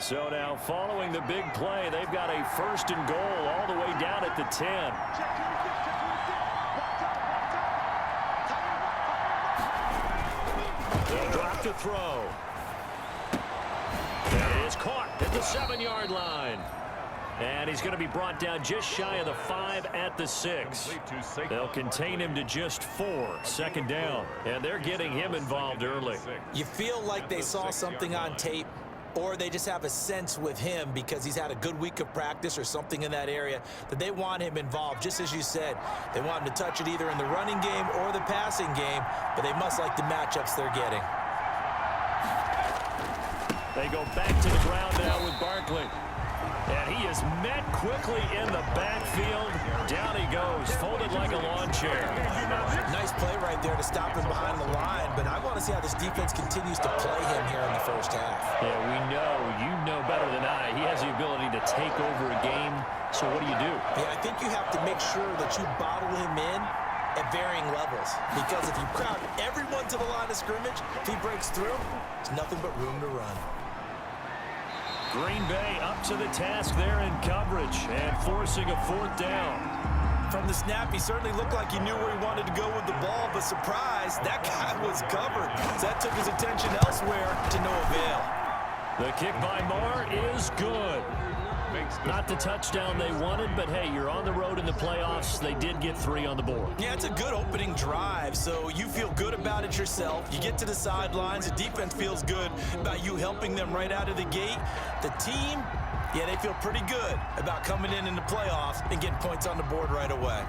So now following the big play, they've got a 1st and goal all the way down at the 10. They'll drop to throw. That is caught at the 7-yard line. And he's going to be brought down just shy of the 5 at the 6. They'll contain him to just 4. 2nd down. And they're getting him involved early. You feel like they saw something on tape, or they just have a sense with him because he's had a good week of practice or something in that area that they want him involved. Just as you said, they want him to touch it either in the running game or the passing game, but they must like the matchups they're getting. They go back to the ground now with Barkley. And he is met quickly in the backfield. Down he goes, folded like a lawn chair. Nice play right there to stop him behind the line, but I want to see how this defense continues to play him here in the 1st half. Yeah, we know, you know better than I, he has the ability to take over a game. So what do you do? Yeah, I think you have to make sure that you bottle him in at varying levels, because if you crowd everyone to the line of scrimmage, if he breaks through, there's nothing but room to run. Green Bay up to the task there in coverage and forcing a 4th down. From the snap, he certainly looked like he knew where he wanted to go with the ball, but surprise, that guy was covered. So that took his attention elsewhere to no avail. The kick by Marr is good. Not the touchdown they wanted, but hey, you're on the road in the playoffs. They did get 3 on the board. Yeah, it's a good opening drive, so you feel good about it yourself. You get to the sidelines. The defense feels good about you helping them right out of the gate. The team, yeah, they feel pretty good about coming in the playoffs and getting points on the board right away.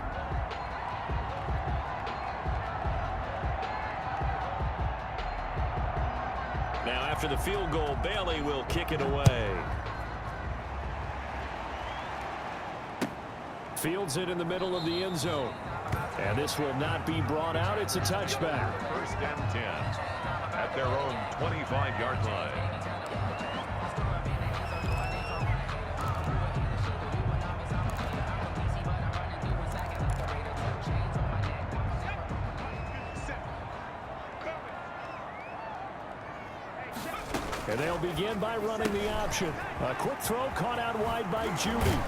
Now after the field goal, Bailey will kick it away. Fields it in the middle of the end zone. And this will not be brought out. It's a touchback. 1st and 10 at their own 25-yard line. And they'll begin by running the option. A quick throw caught out wide by Judy.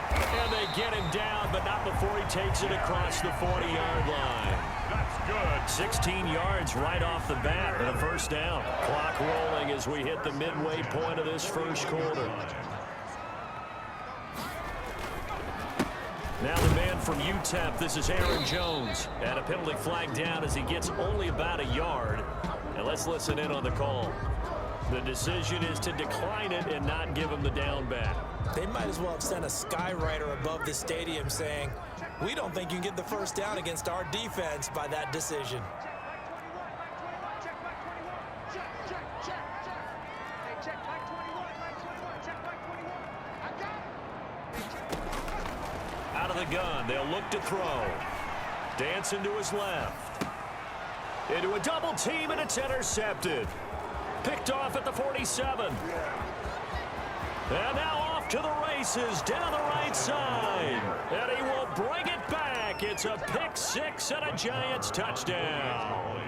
And they get him down, but not before he takes it across the 40-yard line. That's good. 16 yards right off the bat and a 1st down. Clock rolling as we hit the midway point of this 1st quarter. Now the man from UTEP, this is Aaron Jones. And a penalty flag down as he gets only about a yard. And let's listen in on the call. The decision is to decline it and not give him the down back. They might as well have sent a skywriter above the stadium saying, we don't think you can get the 1st down against our defense by that decision. Out of the gun, they'll look to throw. Dancing to his left. Into a double team, and it's intercepted. Picked off at the 47. And now off to the races down the right side. And he will bring it back. It's a pick 6 and a Giants touchdown.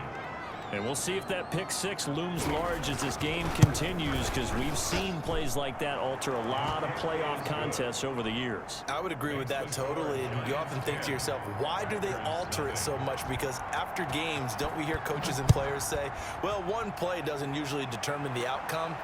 And we'll see if that pick 6 looms large as this game continues, because we've seen plays like that alter a lot of playoff contests over the years. I would agree with that totally. And you often think to yourself, why do they alter it so much? Because after games, don't we hear coaches and players say, well, one play doesn't usually determine the outcome?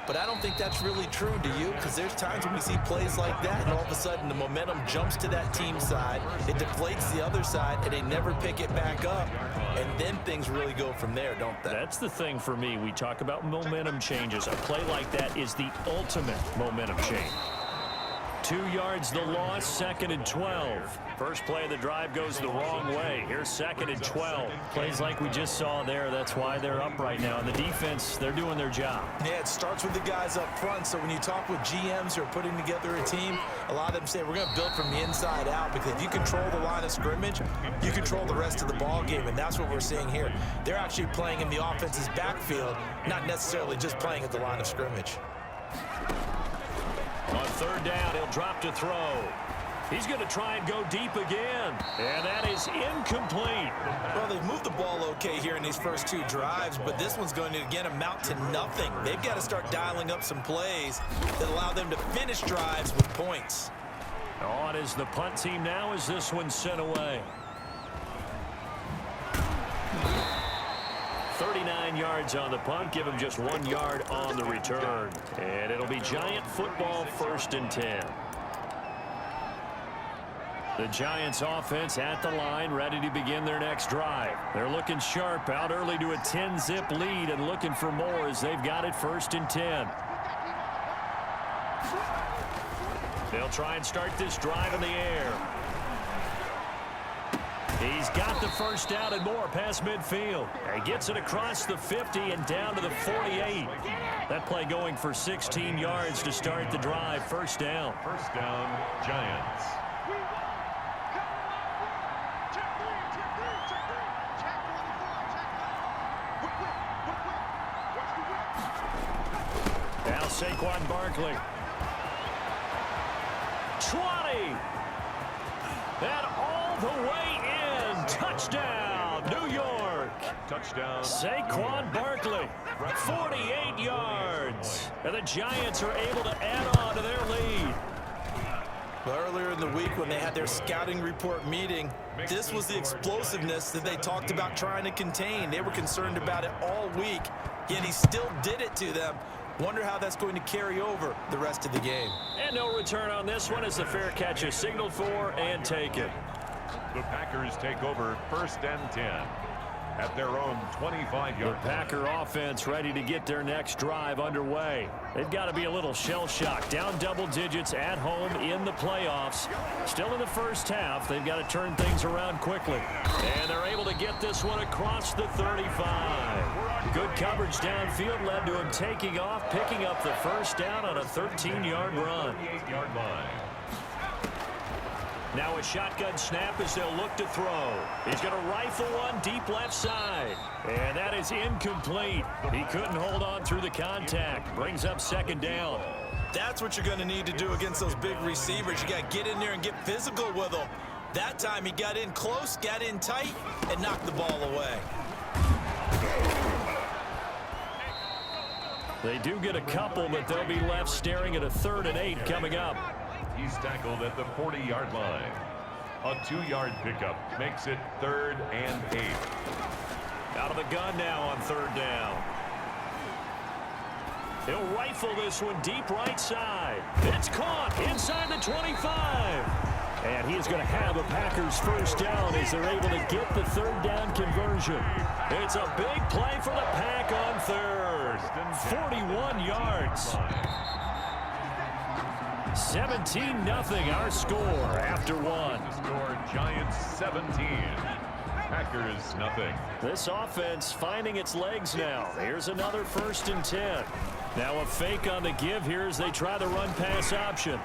But I don't think that's really true, do you? Because there's times when we see plays like that, and all of a sudden the momentum jumps to that team side, it deflates the other side, and they never pick it back up. And then things really go from there, don't they? That's the thing for me. We talk about momentum changes. A play like that is the ultimate momentum change. 2 yards the loss, 2nd and 12. First play of the drive goes the wrong way. Here's 2nd and 12. Plays like we just saw there. That's why they're up right now. And the defense, they're doing their job. Yeah, it starts with the guys up front. So when you talk with GMs who are putting together a team, a lot of them say we're going to build from the inside out, because if you control the line of scrimmage, you control the rest of the ball game. And that's what we're seeing here. They're actually playing in the offense's backfield, not necessarily just playing at the line of scrimmage. On 3rd down, he'll drop to throw. He's going to try and go deep again. And that is incomplete. Well, they've moved the ball okay here in these first 2 drives, but this one's going to, again, amount to nothing. They've got to start dialing up some plays that allow them to finish drives with points. On is the punt team now as this one's sent away. 39 yards on the punt. Give him just 1 yard on the return. And it'll be Giant football, 1st and 10. The Giants offense at the line, ready to begin their next drive. They're looking sharp, out early to a 10-zip lead and looking for more as they've got it 1st and 10. They'll try and start this drive in the air. He's got the first down and more past midfield. He gets it across the 50 and down to the 48. That play going for 16 yards to start the drive. 1st down. 1st down, Giants. Now Saquon Barkley. 20. And all the way in. Touchdown, New York. Touchdown. Saquon Barkley, 48 yards. And the Giants are able to add on to their lead. Well, earlier in the week when they had their scouting report meeting, this was the explosiveness that they talked about trying to contain. They were concerned about it all week, yet he still did it to them. Wonder how that's going to carry over the rest of the game. And no return on this one as the fair catch is signaled for and taken. The Packers take over 1st and 10 at their own 25-yard. The Packer offense ready to get their next drive underway. They've got to be a little shell-shocked. Down double digits at home in the playoffs. Still in the first half. They've got to turn things around quickly. And they're able to get this one across the 35. Good coverage downfield led to him taking off, picking up the first down on a 13-yard run. 38-yard line. Now a shotgun snap as they'll look to throw. He's going to rifle one deep left side. And that is incomplete. He couldn't hold on through the contact. Brings up 2nd down. That's what you're going to need to do against those big receivers. You got to get in there and get physical with them. That time he got in close, got in tight, and knocked the ball away. They do get a couple, but they'll be left staring at a 3rd and 8 coming up. He's tackled at the 40-yard line. A 2-yard pickup makes it 3rd and 8. Out of the gun now on 3rd down. He'll rifle this one deep right side. It's caught inside the 25. And he is going to have a Packers 1st down as they're able to get the 3rd down conversion. It's a big play for the Pack on 3rd. 41 yards. 17-0 our score after 1. Score Giants 17. Packers nothing. This offense finding its legs now. Here's another 1st and 10. Now a fake on the give here as they try the run pass option.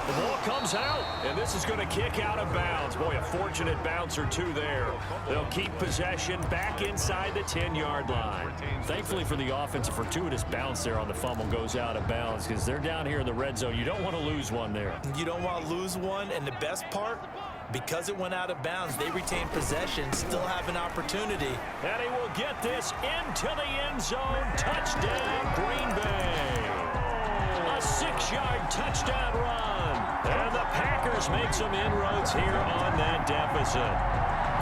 The ball comes out, and this is going to kick out of bounds. Boy, a fortunate bounce or two there. They'll keep possession back inside the 10-yard line. Thankfully for the offense, a fortuitous bounce there on the fumble goes out of bounds because they're down here in the red zone. You don't want to lose one there. You don't want to lose one, and the best part, because it went out of bounds, they retain possession, still have an opportunity. And he will get this into the end zone. Touchdown, Green Bay. A 6-yard touchdown run. And the Packers make some inroads here on that deficit.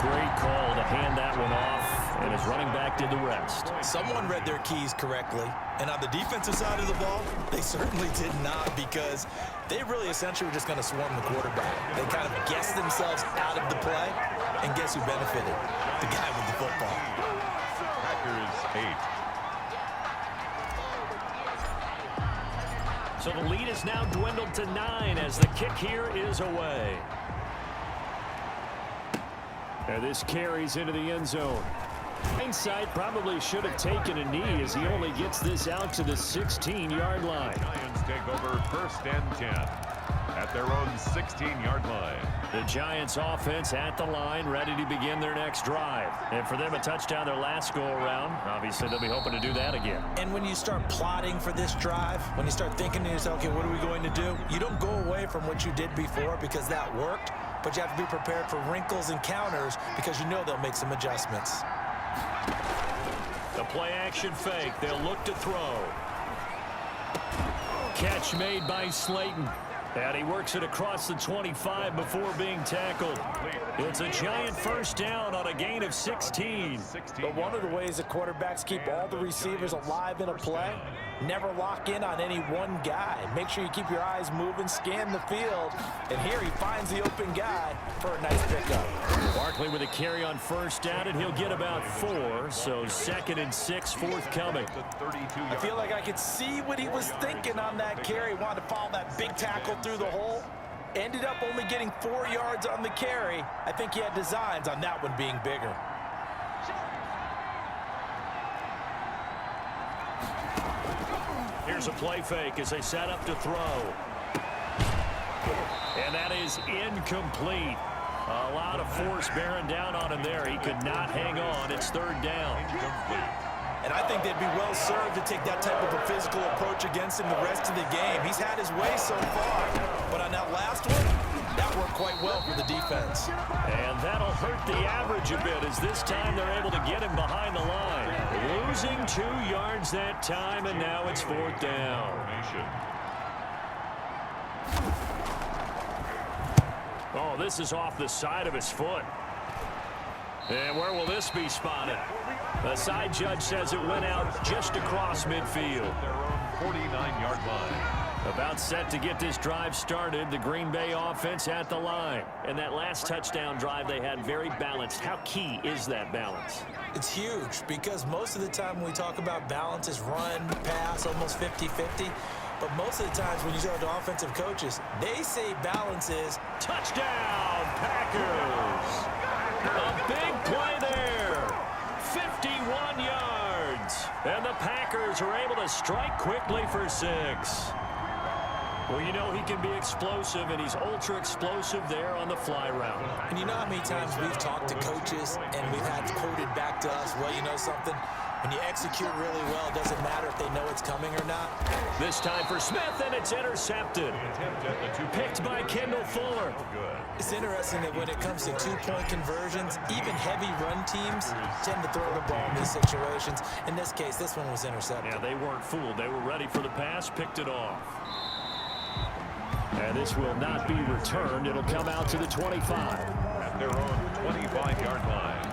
Great call to hand that one off, and his running back did the rest. Someone read their keys correctly, and on the defensive side of the ball, they certainly did not, because they really essentially were just going to swarm the quarterback. They kind of guessed themselves out of the play, and guess who benefited? The guy with the football. Packers 8. So the lead is now dwindled to 9 as the kick here is away. And this carries into the end zone. Hindsight probably should have taken a knee as he only gets this out to the 16-yard line. Giants take over 1st and 10. at their own 16-yard line. The Giants offense at the line, ready to begin their next drive. And for them, a touchdown their last go-around. Obviously, they'll be hoping to do that again. And when you start plotting for this drive, when you start thinking to yourself, okay, what are we going to do? You don't go away from what you did before because that worked, but you have to be prepared for wrinkles and counters because you know they'll make some adjustments. The play-action fake. They'll look to throw. Catch made by Slayton. And he works it across the 25 before being tackled. It's a Giant first down on a gain of 16. But one of the ways that quarterbacks keep all the receivers alive in a play, never lock in on any one guy. Make sure you keep your eyes moving, scan the field. And here he finds the open guy for a nice pickup. Barkley with a carry on first down, and he'll get about 4. So 2nd and 6 forthcoming. I feel like I could see what he was thinking on that carry. Wanted to follow that big tackle through the hole. Ended up only getting 4 yards on the carry. I think he had designs on that one being bigger. Here's a play fake as they set up to throw. And that is incomplete. A lot of force bearing down on him there. He could not hang on. It's 3rd down. And I think they'd be well served to take that type of a physical approach against him the rest of the game. He's had his way so far. But on that last one, that worked quite well for the defense. And that'll hurt the average a bit as this time they're able to get him behind the line. Losing 2 yards that time, and now it's 4th down. Oh, this is off the side of his foot. And where will this be spotted? The side judge says it went out just across midfield. Their own 49-yard line. About set to get this drive started, the Green Bay offense at the line. And that last touchdown drive they had very balanced. How key is that balance? It's huge because most of the time when we talk about balance is run, pass, almost 50-50. But most of the times when you talk to offensive coaches, they say balance is touchdown, Packers. A big play there. 51 yards. And the Packers are able to strike quickly for 6. Well, you know he can be explosive, and he's ultra explosive there on the fly route. And you know how many times we've talked to coaches and we've had quoted back to us, well, you know something? When you execute really well, it doesn't matter if they know it's coming or not. This time for Smith, and it's intercepted. Picked by Kendall Fuller. It's interesting that when it comes to two-point conversions, even heavy run teams tend to throw the ball in these situations. In this case, this one was intercepted. Yeah, they weren't fooled. They were ready for the pass, picked it off. And this will not be returned. It'll come out to the 25. At their own 25-yard line.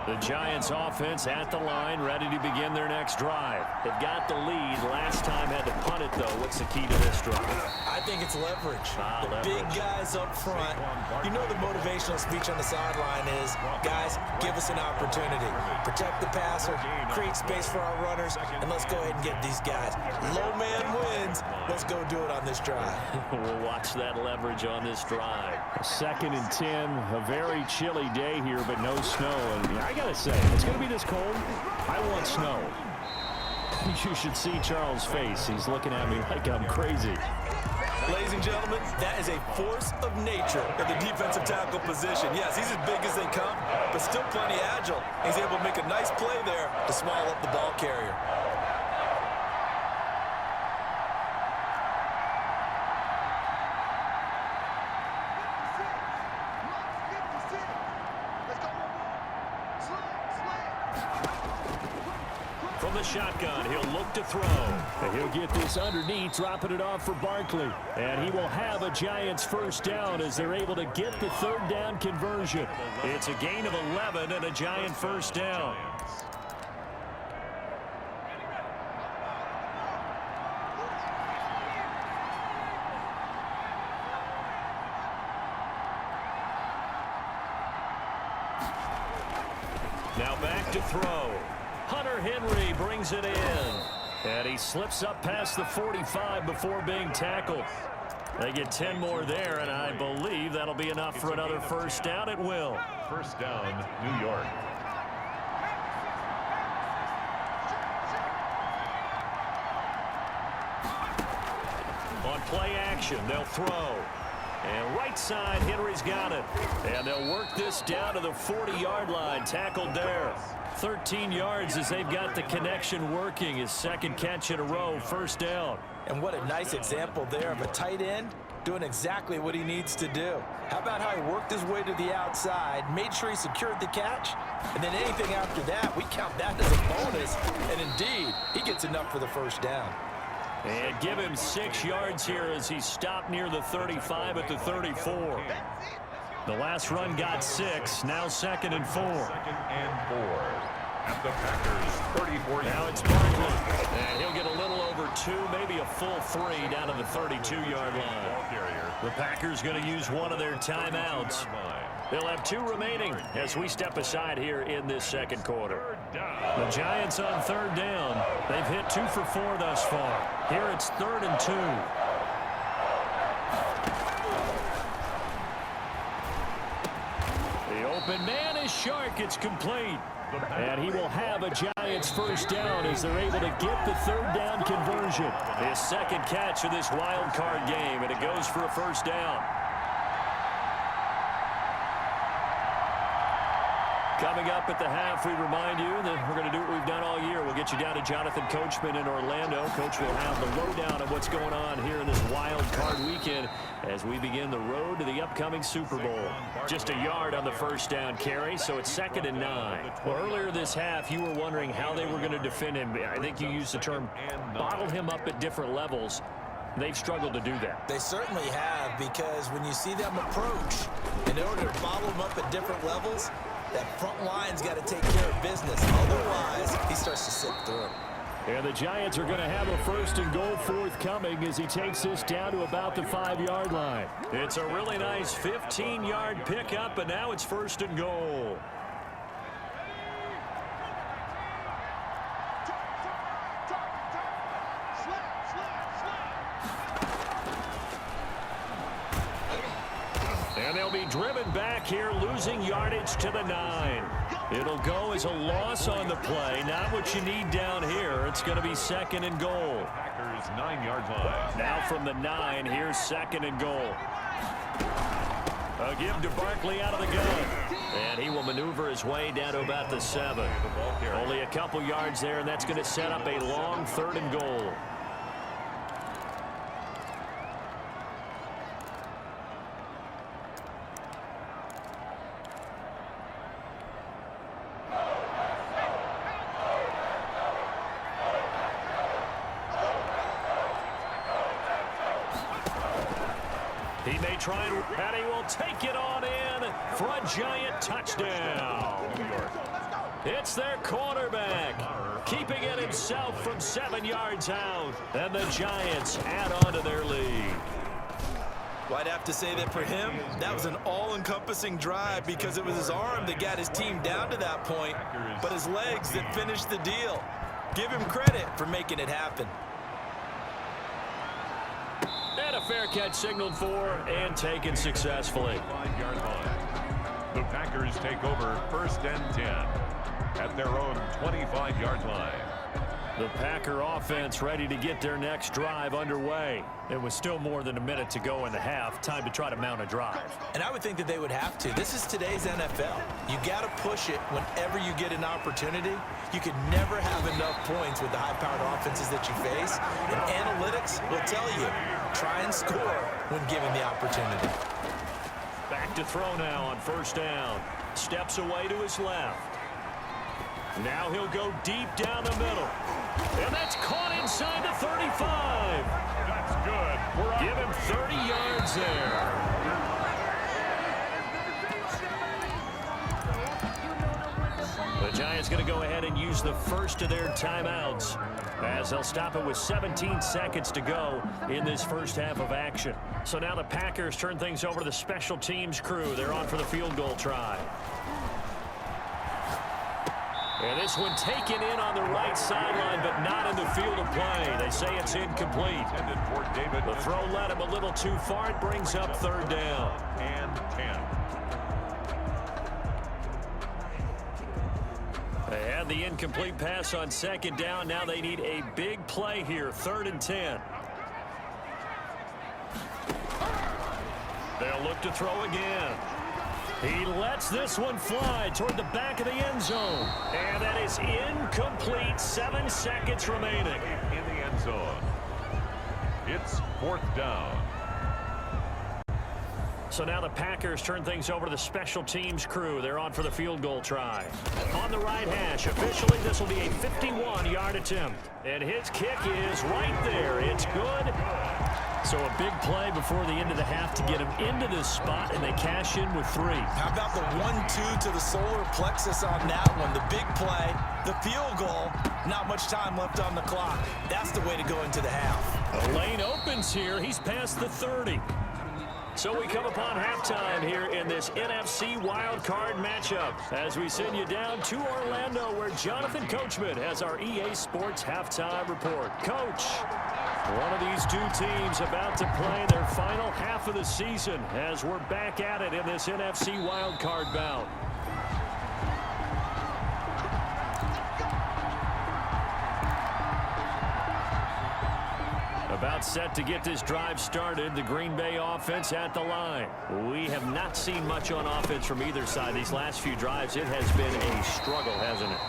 The Giants offense at the line, ready to begin their next drive. They've got the lead. Last time had to punt it, though. What's the key to this drive? I think it's leverage. The leverage. big guys up front. You know the motivational speech on the sideline is, guys, give us an opportunity. Protect the passer, create space for our runners, and let's go ahead and get these guys. Low man wins. Let's go do it on this drive. We'll watch that leverage on this drive. 2nd and 10, a very chilly day here, but no snow. And I got to say, it's going to be this cold. I want snow. You should see Charles' face. He's looking at me like I'm crazy. Ladies and gentlemen, that is a force of nature at the defensive tackle position. Yes, he's as big as they come, but still plenty agile. He's able to make a nice play there to swallow up the ball carrier. From the shotgun, he'll look to throw. And he'll get this underneath, dropping it off for Barkley. And he will have a Giants first down as they're able to get the 3rd down conversion. It's a gain of 11 and a Giant first down. Now back to throw. Hunter Henry brings it in. And he slips up past the 45 before being tackled. They get 10 more there, and I believe that'll be enough for another first down. It will. First down, New York. On play action, they'll throw. And right side, Henry's got it. And they'll work this down to the 40-yard line. Tackled there. 13 yards as they've got the connection working. His second catch in a row, first down. And what a nice example there of a tight end doing exactly what he needs to do. How about how he worked his way to the outside, made sure he secured the catch, and then anything after that, we count that as a bonus. And indeed, he gets enough for the first down. And give him 6 yards here as he stopped near the 35 at the 34. The last run got 6. Now 2nd and 4. 2nd and 4 at the Packers 34. Now it's Barkley. And he'll get a little over 2, maybe a full 3 down to the 32-yard line. The Packers going to use one of their timeouts. They'll have 2 remaining as we step aside here in this second quarter. The Giants on 3rd down. They've hit 2 for 4 thus far. Here it's 3rd and 2. The open man is Shark. It's complete. And he will have a Giants first down as they're able to get the 3rd down conversion. His second catch of this wild card game, and it goes for a first down. Coming up at the half, we remind you that we're going to do what we've done all year. We'll get you down to Jonathan Coachman in Orlando. Coach will have the lowdown of what's going on here in this wild card weekend as we begin the road to the upcoming Super Bowl. Just a yard on the first down carry, so it's 2nd and 9. Well, earlier this half, you were wondering how they were going to defend him. I think you used the term bottle him up at different levels. They've struggled to do that. They certainly have, because when you see them approach, in order to bottle them up at different levels, that front line's got to take care of business. Otherwise, he starts to slip through. And the Giants are going to have a 1st and goal forthcoming as he takes this down to about the 5-yard line. It's a really nice 15-yard pickup, and now it's 1st and goal. And they'll be driven back here, losing yardage to the 9. It'll go as a loss on the play. Not what you need down here. It's going to be 2nd and goal. Packers 9-yard line. Now from the 9, here's 2nd and goal. A give to Barkley out of the gun. And he will maneuver his way down to about the 7. Only a couple yards there, and that's going to set up a long 3rd and goal. He may try and he will take it on in for a Giant touchdown. It's their quarterback, keeping it himself from 7 yards out. And the Giants add on to their lead. Well, I'd have to say that for him, that was an all-encompassing drive because it was his arm that got his team down to that point, but his legs that finished the deal. Give him credit for making it happen. And a fair catch signaled for and taken successfully. 5-yard line. The Packers take over 1st and 10 at their own 25-yard line. The Packer offense ready to get their next drive underway. It was still more than a minute to go in the half. Time to try to mount a drive. And I would think that they would have to. This is today's NFL. You got to push it whenever you get an opportunity. You could never have enough points with the high-powered offenses that you face. And analytics will tell you, try and score when given the opportunity. Back to throw now on 1st down. Steps away to his left. Now he'll go deep down the middle. And that's caught inside the 35. That's good. Give him 30 yards there. The Giants going to go ahead and use the first of their timeouts as they'll stop it with 17 seconds to go in this first half of action. So now the Packers turn things over to the special teams crew. They're on for the field goal try. And this one taken in on the right sideline, but not in the field of play. They say it's incomplete. The throw led him a little too far. It brings up 3rd down. And 10. They had the incomplete pass on 2nd down. Now they need a big play here. 3rd and 10. They'll look to throw again. He lets this one fly toward the back of the end zone. And that is incomplete. 7 seconds remaining. In the end zone. It's 4th down. So now the Packers turn things over to the special teams crew. They're on for the field goal try. On the right hash, officially this will be a 51-yard attempt. And his kick is right there. It's good. So a big play before the end of the half to get him into this spot, and they cash in with 3. How about the 1-2 to the solar plexus on that one? The big play, the field goal, not much time left on the clock. That's the way to go into the half. The lane opens here. He's past the 30. So we come upon halftime here in this NFC wildcard matchup as we send you down to Orlando where Jonathan Coachman has our EA Sports halftime report. Coach, one of these two teams about to play their final half of the season as we're back at it in this NFC wildcard bout. About set to get this drive started. The Green Bay offense at the line. We have not seen much on offense from either side these last few drives. It has been a struggle, hasn't it?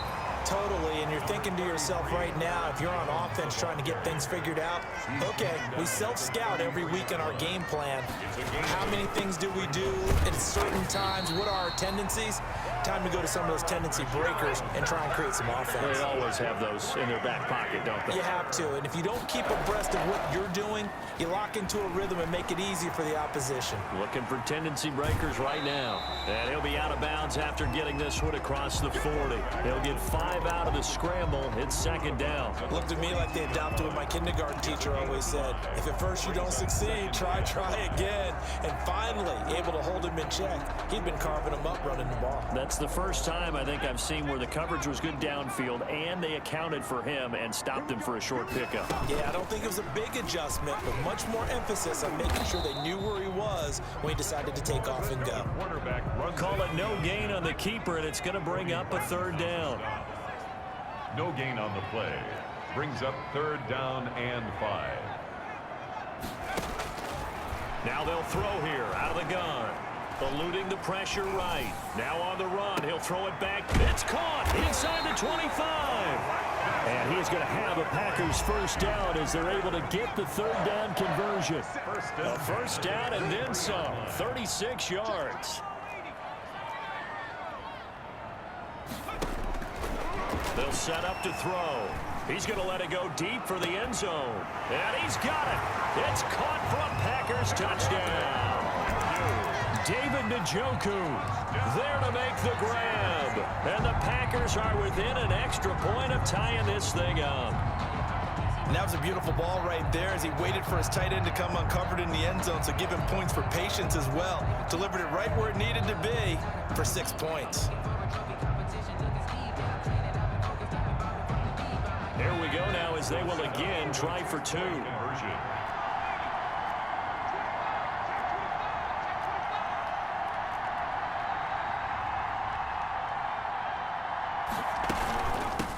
Totally, and you're thinking to yourself right now, if you're on offense trying to get things figured out, okay, we self-scout every week in our game plan. How many things do we do at certain times? What are our tendencies? Time to go to some of those tendency breakers and try and create some offense. They always have those in their back pocket, don't they? You have to, and if you don't keep abreast of what you're doing, you lock into a rhythm and make it easy for the opposition. Looking for tendency breakers right now. And he'll be out of bounds after getting this one across the 40. He'll get 5 out of the scramble. It's 2nd down. Looked to me like they adopted what my kindergarten teacher always said. If at first you don't succeed, try again. And finally, able to hold him in check. He'd been carving him up running the ball. That's the first time I think I've seen where the coverage was good downfield and they accounted for him and stopped him for a short pickup. Yeah, I don't think it was a big adjustment, but much more emphasis on making sure they knew where he was when he decided to take off and go. Call it no gain on the keeper, and it's going to bring up a 3rd down. No gain on the play. Brings up 3rd down and 5. Now they'll throw here out of the gun. Eluding the pressure right. Now on the run. He'll throw it back. It's caught inside the 25. And he's going to have a Packers 1st down as they're able to get the 3rd down conversion. A 1st down and then some. 36 yards. They'll set up to throw. He's going to let it go deep for the end zone. And he's got it. It's caught for a Packers touchdown. David Njoku there to make the grab. And the Packers are within an extra point of tying this thing up. And that was a beautiful ball right there as he waited for his tight end to come uncovered in the end zone, so give him points for patience as well. Delivered it right where it needed to be for 6 points. Here we go now as they will again try for 2.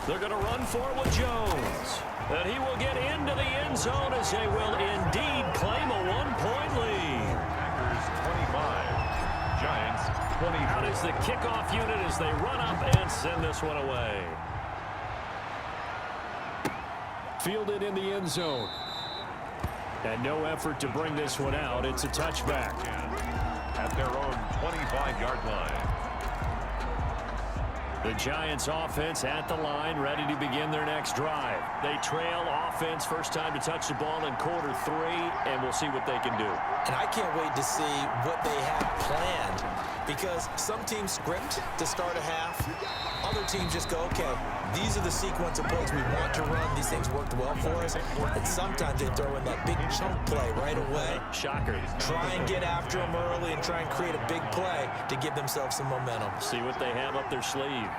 They're going to run for it with Jones. And he will get into the end zone as they will indeed claim a 1-point lead. Packers 25, Giants 20. Out is the kickoff unit as they run up and send this one away. Fielded in the end zone. And no effort to bring this one out. It's a touchback. At their own 25-yard line. The Giants offense at the line, ready to begin their next drive. They trail offense, first time to touch the ball in quarter 3, and we'll see what they can do. And I can't wait to see what they have planned, because some teams script to start a half. Other teams just go, okay, these are the sequence of plays we want to run. These things worked well for us. And sometimes they throw in that big chunk play right away. Shocker. Try and get after them early and try and create a big play to give themselves some momentum. See what they have up their sleeve.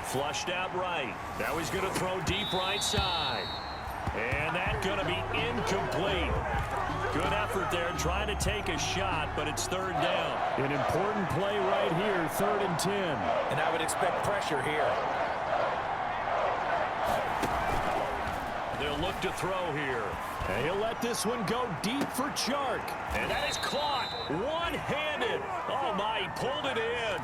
Flushed out right. Now he's going to throw deep right side. And that's going to be incomplete. Good effort there trying to take a shot, but it's 3rd down. An important play right here, 3rd and 10. And I would expect pressure here. They'll look to throw here. And he'll let this one go deep for Chark. And that is caught one-handed. Oh, my, he pulled it in.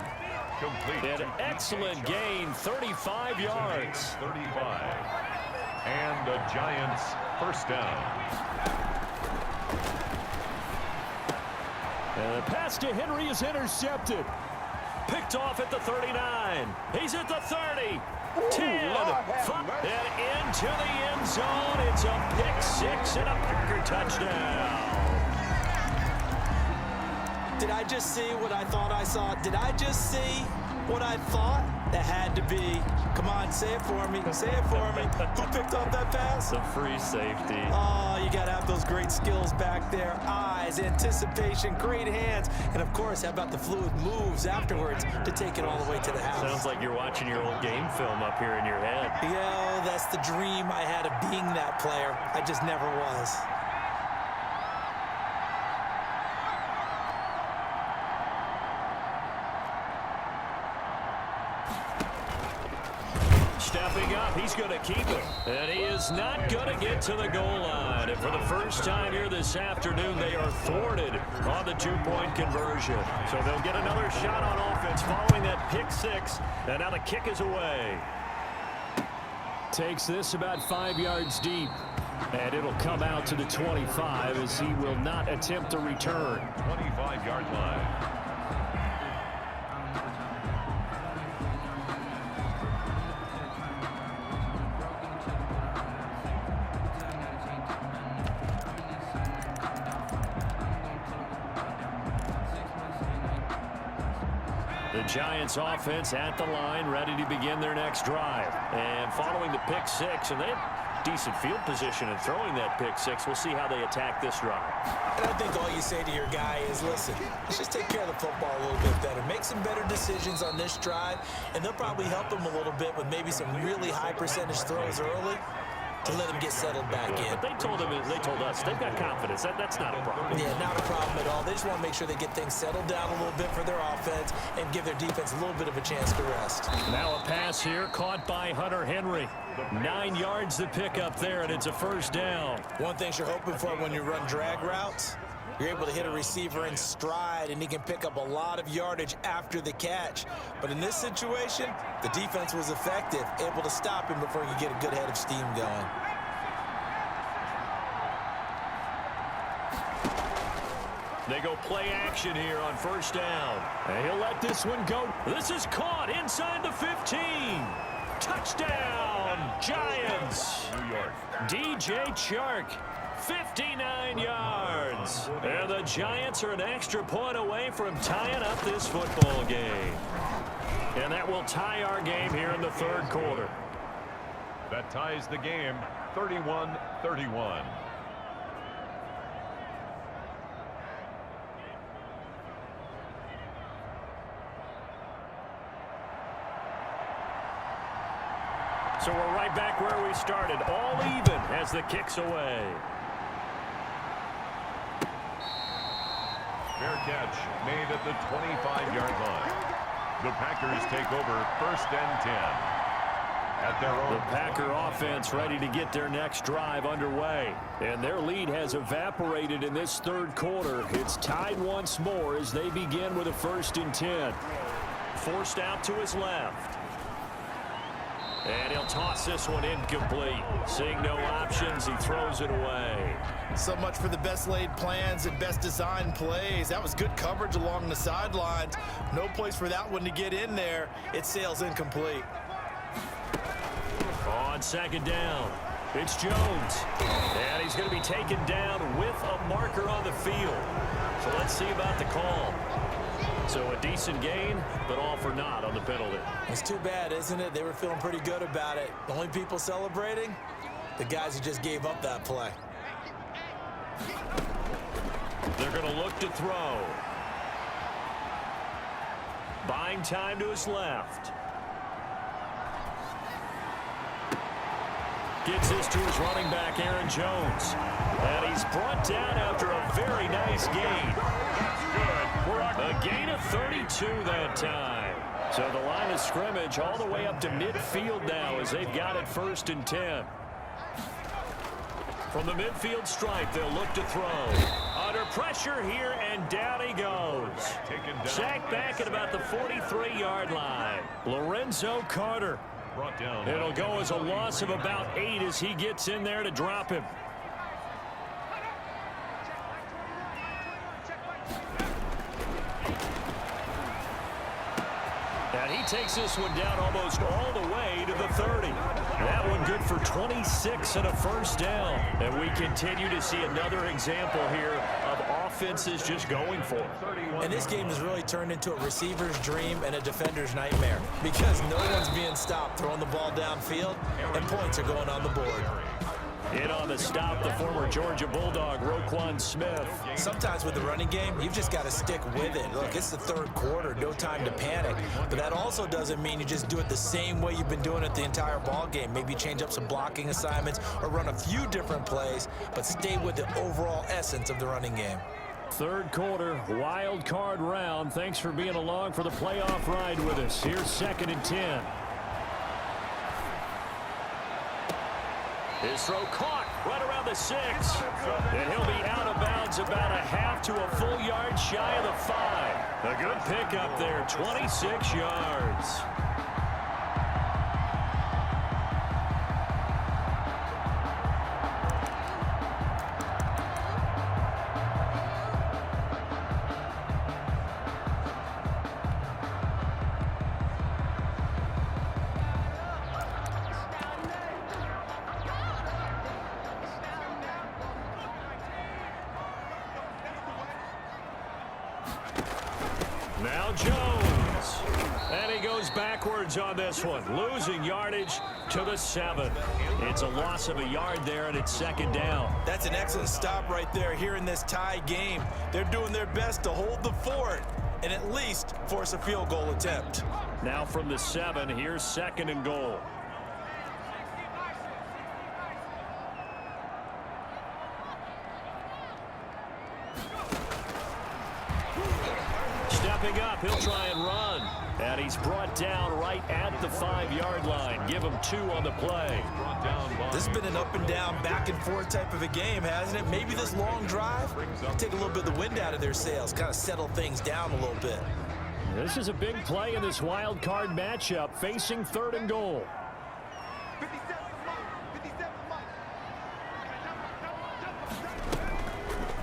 Complete. An excellent gain, 35 yards. 35. And the Giants first down. And the pass to Henry is intercepted. Picked off at the 39. He's at the 30. 10. 5, and into the end zone. It's a pick-6 and a Packer touchdown. Did I just see what I thought I saw? Did I just see what I thought? That had to be. Come on, say it for me. Say it for me. Who picked off that pass? The free safety. Oh, you got to have those great skills back there. Eyes, anticipation, great hands. And, of course, how about the fluid moves afterwards to take it all the way to the house? Sounds like you're watching your old game film up here in your head. Yeah, that's the dream I had of being that player. I just never was. Stepping up, he's going to keep it. And he is not going to get to the goal line. And for the first time here this afternoon, they are thwarted on the two-point conversion. So they'll get another shot on offense following that pick-6. And now the kick is away. Takes this about 5 yards deep. And it'll come out to the 25 as he will not attempt a return. 25-yard line. The Giants offense at the line, ready to begin their next drive. And following the pick-6, and they have decent field position in throwing that pick-6. We'll see how they attack this drive. And I think all you say to your guy is, listen, let's just take care of the football a little bit better. Make some better decisions on this drive, and they'll probably help him a little bit with maybe some really high percentage throws early to let him get settled back in. But they told us, they've got confidence. That's not a problem. Yeah, not a problem at all. They just want to make sure they get things settled down a little bit for their offense and give their defense a little bit of a chance to rest. Now a pass here caught by Hunter Henry. 9 yards to pick up there, and it's a first down. One thing you're hoping for when you run drag routes, you're able to hit a receiver in stride, and he can pick up a lot of yardage after the catch. But in this situation, the defense was effective, able to stop him before he could get a good head of steam going. They go play action here on first down. And he'll let this one go. This is caught inside the 15. Touchdown, Giants. New York. DJ Chark. 59 yards. And the Giants are an extra point away from tying up this football game. And that will tie our game here in the third quarter. That ties the game 31-31. So we're right back where we started. All even as the kick's away. Fair catch made at the 25-yard line. The Packers take over first and 10. At their own. The Packer offense ready to get their next drive underway. And their lead has evaporated in this third quarter. It's tied once more as they begin with a first and 10. Forced out to his left. And he'll toss this one incomplete. Seeing no options, he throws it away. So much for the best laid plans and best designed plays. That was good coverage along the sidelines. No place for that one to get in there. It sails incomplete. On second down, it's Jones. And he's going to be taken down with a marker on the field. So let's see about the call. So a decent gain, but all for naught on the penalty. It's too bad, isn't it? They were feeling pretty good about it. The only people celebrating, the guys who just gave up that play. They're going to look to throw. Buying time to his left. Gets this to his running back, Aaron Jones. And he's brought down after a very nice gain. That's good. A gain of 32 that time. So the line of scrimmage all the way up to midfield now as they've got it first and 10. From the midfield stripe, they'll look to throw. Under pressure here, and down he goes. Sacked back at about the 43-yard line. Lorenzo Carter. It'll go as a loss of about 8 as he gets in there to drop him. And he takes this one down almost all the way to the 30. That one good for 26 and a first down. And we continue to see another example here of offenses just going for it. And this game has really turned into a receiver's dream and a defender's nightmare because no one's being stopped throwing the ball downfield, and points are going on the board. In on the stop, the former Georgia Bulldog, Roquan Smith. Sometimes with the running game, you've just got to stick with it. Look, it's the third quarter, no time to panic. But that also doesn't mean you just do it the same way you've been doing it the entire ball game. Maybe change up some blocking assignments or run a few different plays, but stay with the overall essence of the running game. Third quarter, wild card round. Thanks for being along for the playoff ride with us. Here's 2nd and 10. His throw caught right around the 6. And he'll be out of bounds about a half to a full yard shy of the 5. A good pickup there, 26 yards. Now Jones. And he goes backwards on this one, losing yardage to the 7. It's a loss of a yard there, and it's 2nd down. That's an excellent stop right there here in this tie game. They're doing their best to hold the fort and at least force a field goal attempt. Now from the 7, here's 2nd and goal. Stepping up, he'll try and run. And he's brought down right at the 5-yard line. Give him 2 on the play. This has been an up and down, back and forth type of a game, hasn't it? Maybe this long drive take a little bit of the wind out of their sails, kind of settle things down a little bit. This is a big play in this wild card matchup, facing 3rd and goal.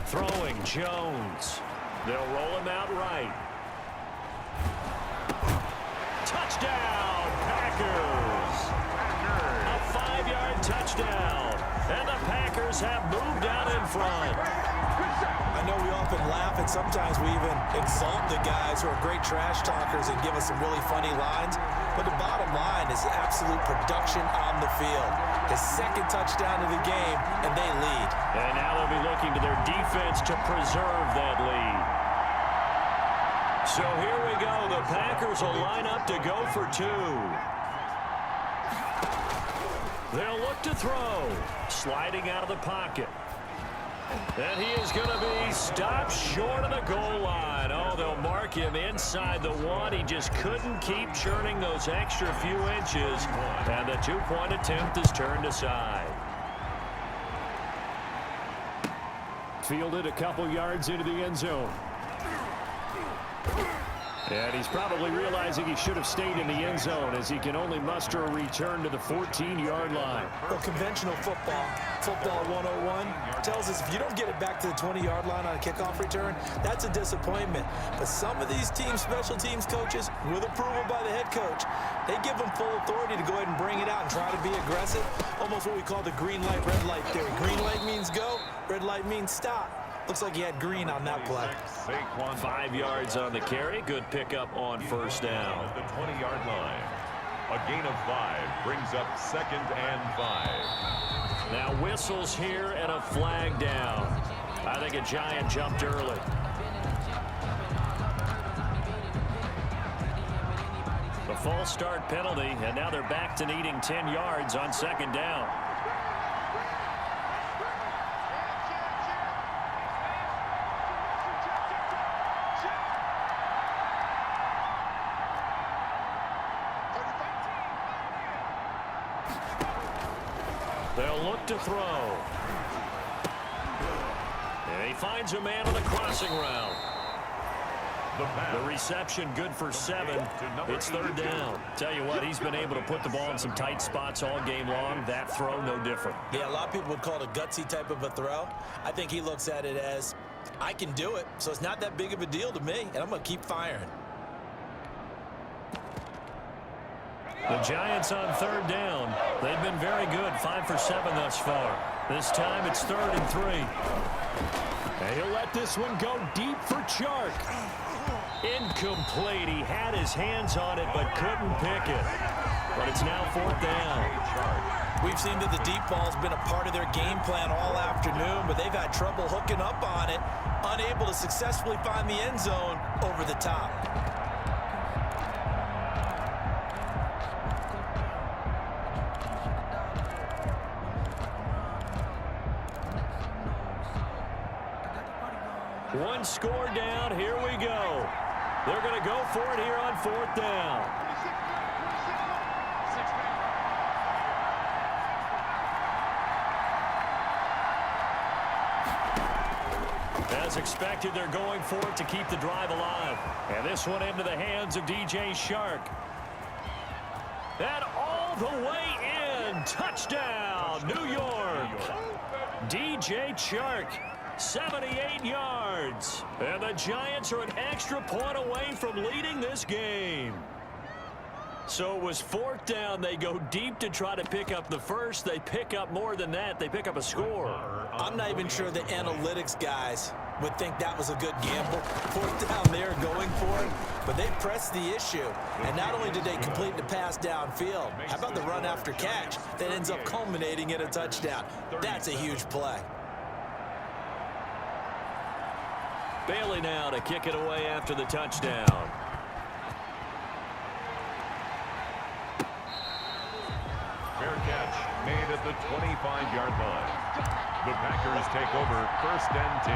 Throwing Jones. They'll roll him out right. Touchdown, Packers. A 5-yard touchdown. And the Packers have moved out in front. I know we often laugh, and sometimes we even exalt the guys who are great trash talkers and give us some really funny lines. But the bottom line is absolute production on the field. His 2nd touchdown of the game, and they lead. And now they'll be looking to their defense to preserve that lead. So here we go. The Packers will line up to go for 2. They'll look to throw. Sliding out of the pocket. And he is going to be stopped short of the goal line. Oh, they'll mark him inside the 1. He just couldn't keep churning those extra few inches. And the 2-point attempt is turned aside. Fielded a couple yards into the end zone. And he's probably realizing he should have stayed in the end zone as he can only muster a return to the 14-yard line. Well, conventional football 101, tells us if you don't get it back to the 20-yard line on a kickoff return, that's a disappointment. But some of these special teams coaches, with approval by the head coach, they give them full authority to go ahead and bring it out and try to be aggressive. Almost what we call the green light, red light theory. Green light means go, red light means stop. Looks like he had green on that play. 5 yards on the carry. Good pickup on first down. At the 20-yard line. A gain of 5 brings up 2nd and 5. Now whistles here and a flag down. I think a Giant jumped early. A false start penalty, and now they're back to needing 10 yards on 2nd down. They'll look to throw. He finds a man on the crossing route. The reception good for 7. It's 3rd down. Tell you what, he's been able to put the ball in some tight spots all game long. That throw, no different. Yeah, a lot of people would call it a gutsy type of a throw. I think he looks at it as, I can do it, so it's not that big of a deal to me, and I'm going to keep firing. The Giants on 3rd down. They've been very good, 5 for 7 thus far. This time it's 3rd and 3. And he'll let this one go deep for Chark. Incomplete. He had his hands on it but couldn't pick it. But it's now 4th down. We've seen that the deep ball's been a part of their game plan all afternoon, but they've had trouble hooking up on it, unable to successfully find the end zone over the top. One score down. Here we go. They're going to go for it here on 4th down. As expected, they're going for it to keep the drive alive. And this one into the hands of DJ Chark. And all the way in. Touchdown, New York. DJ Chark. 78 yards. And the Giants are an extra point away from leading this game. So it was 4th down. They go deep to try to pick up the first. They pick up more than that. They pick up a score. I'm not even sure the analytics guys would think that was a good gamble. 4th down there going for it. But they pressed the issue. And not only did they complete the pass downfield, how about the run after catch that ends up culminating in a touchdown? That's a huge play. Bailey now to kick it away after the touchdown. Fair catch made at the 25-yard line. The Packers take over 1st and 10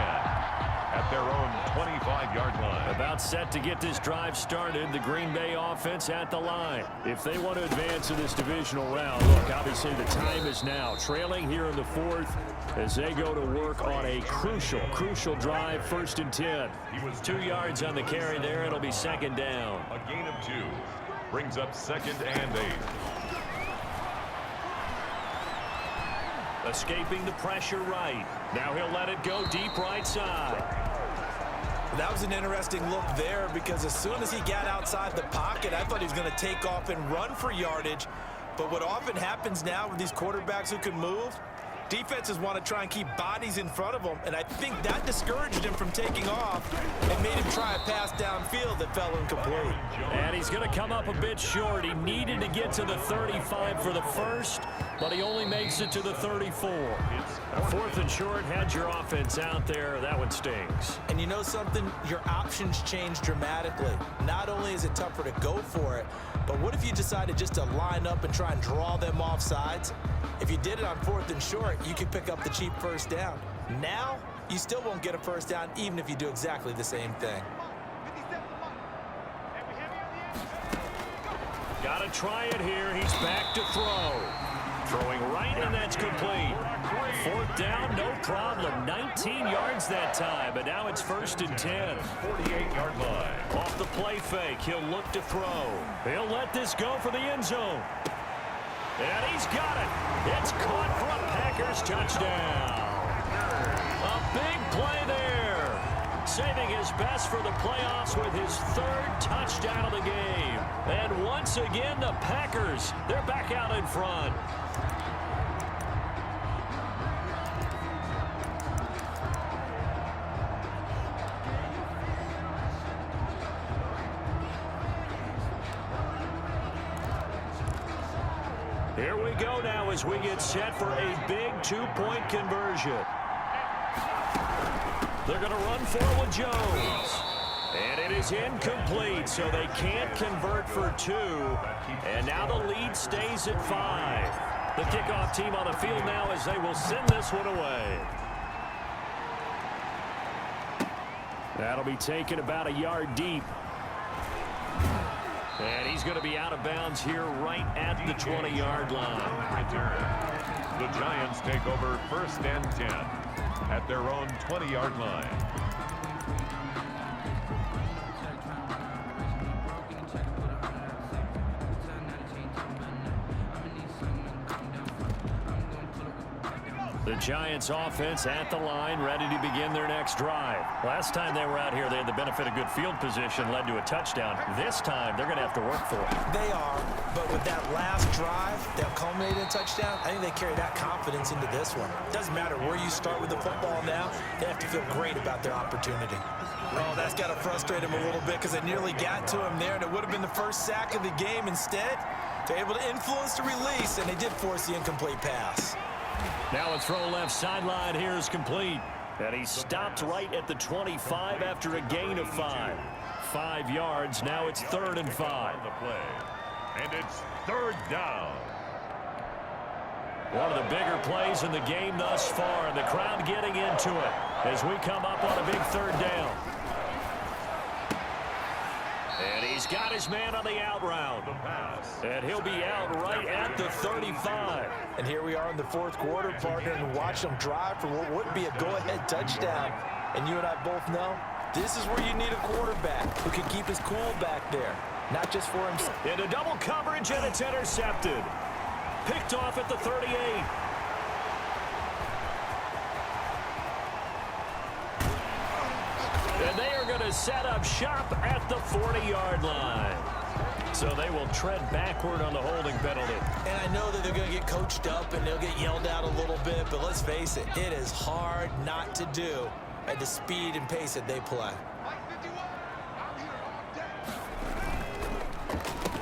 at their own 25-yard line. About set to get this drive started. The Green Bay offense at the line. If they want to advance in this divisional round, look, obviously the time is now. Trailing here in the 4th as they go to work on a crucial drive, 1st and 10. 2 yards on the carry there. It'll be 2nd down. A gain of 2 brings up 2nd and 8. Escaping the pressure right. Now he'll let it go deep right side. That was an interesting look there because as soon as he got outside the pocket, I thought he was going to take off and run for yardage. But what often happens now with these quarterbacks who can move, defenses want to try and keep bodies in front of them, and I think that discouraged him from taking off and made him try a pass downfield that fell incomplete. And he's going to come up a bit short. He needed to get to the 35 for the first, but he only makes it to the 34. A 4th and short, had your offense out there. That one stings. And you know something? Your options change dramatically. Not only is it tougher to go for it, but what if you decided just to line up and try and draw them off sides? If you did it on 4th and short, you could pick up the cheap 1st down. Now, you still won't get a 1st down even if you do exactly the same thing. Got to try it here. He's back to throw. Throwing right, and that's complete. 4th down, no problem. 19 yards that time, but now it's 1st and 10. 48-yard line. Off the play fake, he'll look to throw. He'll let this go for the end zone. And he's got it. It's caught for a Packers touchdown. A big play there. Saving his best for the playoffs with his 3rd touchdown of the game. And once again, the Packers, they're back out in front. Here we go now as we get set for a big 2-point conversion. They're going to run for it with Jones. And it is incomplete, so they can't convert for 2. And now the lead stays at 5. The kickoff team on the field now as they will send this one away. That'll be taken about a yard deep. And he's going to be out of bounds here right at the 20-yard line. The Giants take over 1st and 10. at their own 20-yard line. The Giants offense at the line, ready to begin their next drive. Last time they were out here, they had the benefit of good field position, led to a touchdown. This time, they're going to have to work for it. They are, but with that last drive that culminated in a touchdown, I think they carry that confidence into this one. Doesn't matter where you start with the football now, they have to feel great about their opportunity. Oh, that's got to frustrate him a little bit because they nearly got to him there, and it would have been the first sack of the game. Instead, they're able to influence the release, and they did force the incomplete pass. Now a throw left sideline here is complete. And he stopped right at the 25 after a gain of 5. 5 yards. Now it's 3rd and 5. The play. And it's 3rd down. One of the bigger plays in the game thus far. And the crowd getting into it as we come up on a big 3rd down. And he's got his man on the out route. And he'll be out right at the 35. And here we are in the 4th quarter, partner, and watch them drive for what would be a go-ahead touchdown. And you and I both know this is where you need a quarterback who can keep his cool back there, not just for himself. Into double coverage, and it's intercepted. Picked off at the 38. And they are going to set up shop at the 40-yard line. So they will tread backward on the holding penalty. And I know that they're going to get coached up and they'll get yelled out a little bit, but let's face it, it is hard not to do at the speed and pace that they play.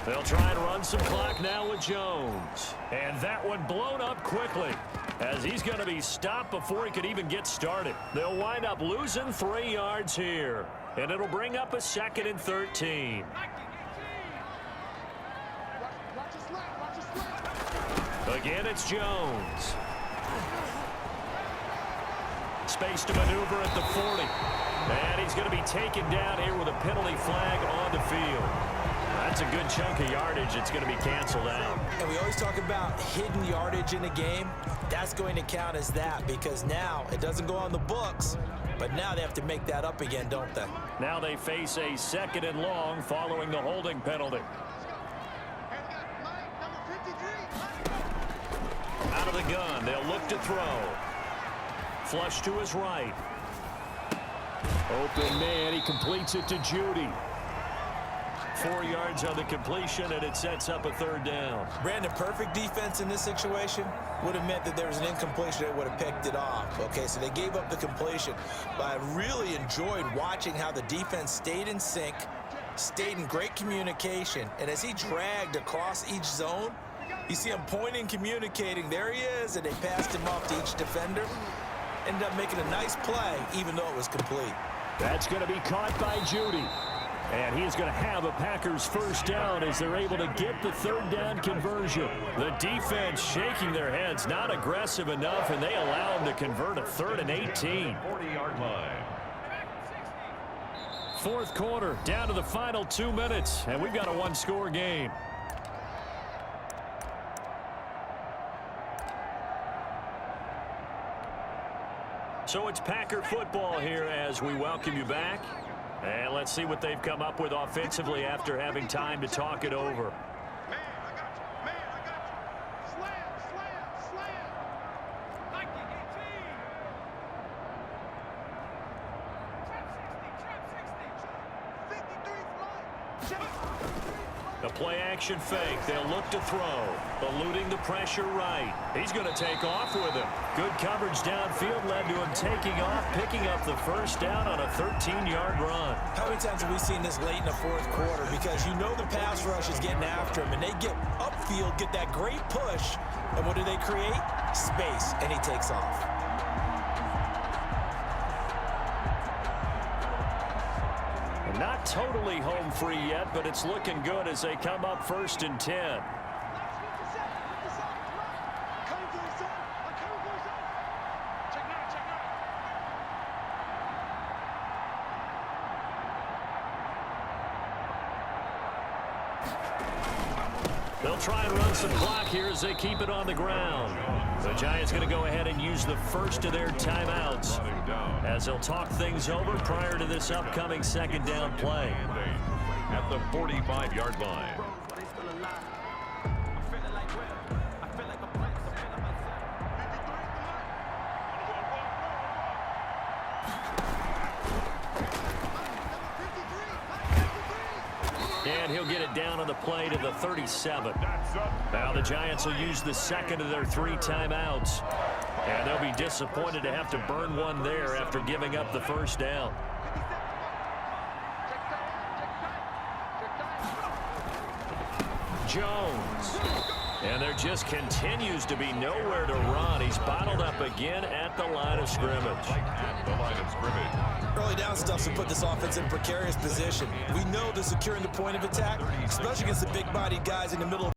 They'll try and run some clock now with Jones. And that one blown up quickly as he's going to be stopped before he could even get started. They'll wind up losing 3 yards here. And it'll bring up a 2nd and 13. Again, it's Jones. Space to maneuver at the 40. And he's going to be taken down here with a penalty flag on the field. That's a good chunk of yardage. It's going to be canceled out. And we always talk about hidden yardage in a game. That's going to count as that because now it doesn't go on the books, but now they have to make that up again, don't they? Now they face a 2nd and long following the holding penalty. Out of the gun, they'll look to throw. Flush to his right. Open man, he completes it to Judy. 4 yards on the completion, and it sets up a 3rd down. Brandon, perfect defense in this situation would have meant that there was an incompletion that would have picked it off. Okay, so they gave up the completion, but I really enjoyed watching how the defense stayed in sync, stayed in great communication, and as he dragged across each zone, you see him pointing, communicating. There he is, and they passed him off to each defender. Ended up making a nice play, even though it was complete. That's going to be caught by Judy. And he is going to have a Packers 1st down as they're able to get the 3rd down conversion. The defense shaking their heads, not aggressive enough, and they allow him to convert a 3rd and 18. 40-yard line. 4th quarter, down to the final 2 minutes, and we've got a 1-score game. So it's Packer football here as we welcome you back. And let's see what they've come up with offensively after having time to talk it over. Man, I got you. Man, I got you. Slam, slam, slam. Nike, team. Trap 60, 53 fly. A play-action fake. They'll look to throw. Eluding the pressure right. He's going to take off with him. Good coverage downfield led to him taking off, picking up the 1st down on a 13-yard run. How many times have we seen this late in the 4th quarter? Because you know the pass rush is getting after him, and they get upfield, get that great push, and what do they create? Space, and he takes off. Not totally home free yet, but it's looking good as they come up 1st and 10. They'll try and run some clock here as they keep it on the ground. The Giants going to go ahead and use the first of their timeouts as they'll talk things over prior to this upcoming second down play. At the 45-yard line. And he'll get it down on the play to the 37. Now the Giants will use the second of their 3 timeouts. And they'll be disappointed to have to burn one there after giving up the first down. Jones. And there just continues to be nowhere to run. He's bottled up again at the line of scrimmage. At the line of scrimmage. Early down stuff to put this offense in precarious position. We know they're securing the point of attack, especially against the big-bodied guys in the middle of